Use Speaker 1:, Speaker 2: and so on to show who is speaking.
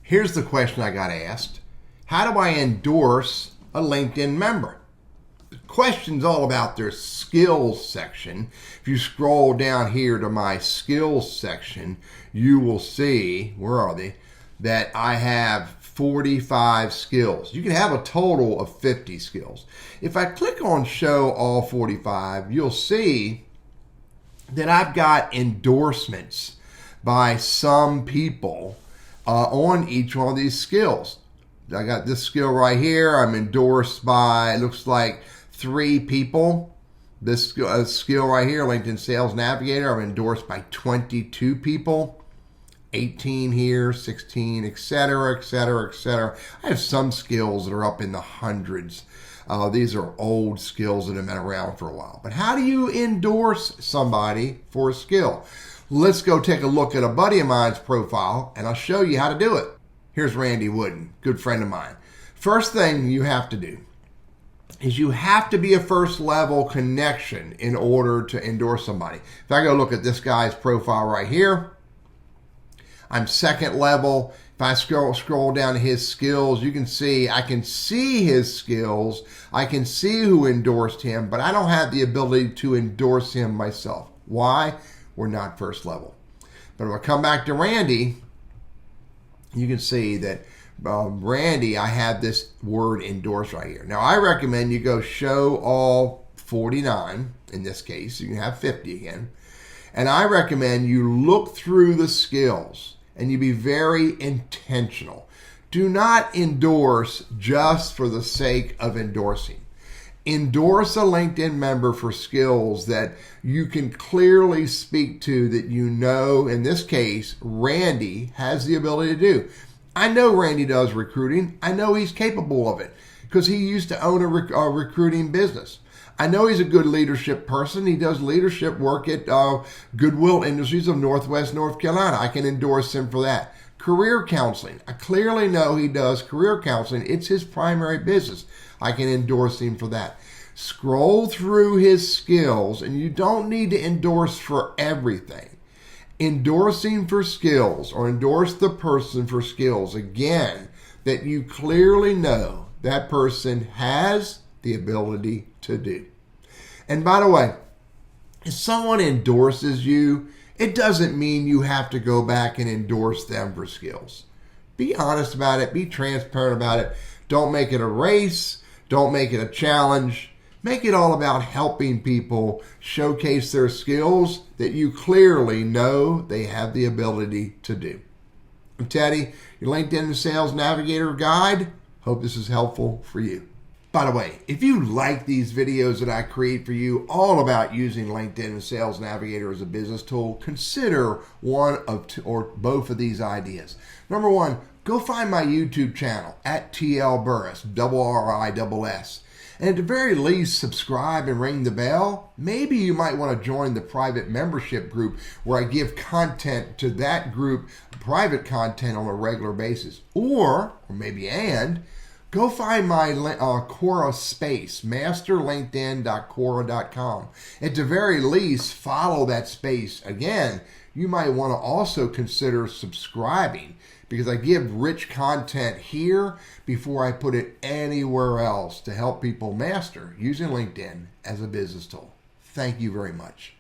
Speaker 1: Here's the question I got asked. How do I endorse a LinkedIn member? The question's all about their skills section. If you scroll down here to my skills section, you will see, where are they, that I have 45 skills. You can have a total of 50 skills. If I click on show all 45, you'll see that I've got endorsements by some people on each one of these skills. I got this skill right here. I'm endorsed by, it looks like 3 people. This skill right here, LinkedIn Sales Navigator, I'm endorsed by 22 people. 18 here, 16, etc., etc., etc. I have some skills that are up in the hundreds. These are old skills that have been around for a while. But how do you endorse somebody for a skill? Let's go take a look at a buddy of mine's profile, and I'll show you how to do it. Here's Randy Wooden, good friend of mine. First thing you have to do is you have to be a first level connection in order to endorse somebody. If I go look at this guy's profile right here, I'm second level. If I scroll down to his skills, you can see, I can see his skills. I can see who endorsed him, but I don't have the ability to endorse him myself. Why? We're not first level. But if I come back to Randy, you can see that Randy, I have this word endorse right here. Now, I recommend you go show all 49. In this case, you can have 50 again. And I recommend you look through the skills and you be very intentional. Do not endorse just for the sake of endorsing. Endorse a LinkedIn member for skills that you can clearly speak to, that you know, in this case, Randy has the ability to do. I know Randy does recruiting. I know he's capable of it because he used to own a recruiting business. I know he's a good leadership person. He does leadership work at Goodwill Industries of Northwest North Carolina. I can endorse him for that. Career counseling. I clearly know he does career counseling. It's his primary business. I can endorse him for that. Scroll through his skills, and you don't need to endorse for everything. Endorsing for skills, or endorse the person for skills, again, that you clearly know that person has the ability to do. And by the way, if someone endorses you, it doesn't mean you have to go back and endorse them for skills. Be honest about it. Be transparent about it. Don't make it a race. Don't make it a challenge. Make it all about helping people showcase their skills that you clearly know they have the ability to do. I'm Teddy, your LinkedIn Sales Navigator guide. Hope this is helpful for you. By the way, if you like these videos that I create for you all about using LinkedIn and Sales Navigator as a business tool, consider one of two or both of these ideas. Number one, go find my YouTube channel at TL Burriss, Burriss. And at the very least, subscribe and ring the bell. Maybe you might want to join the private membership group where I give content to that group, private content on a regular basis. Or maybe go find my Quora space, masterlinkedin.quora.com. At the very least, follow that space. Again, you might want to also consider subscribing because I give rich content here before I put it anywhere else to help people master using LinkedIn as a business tool. Thank you very much.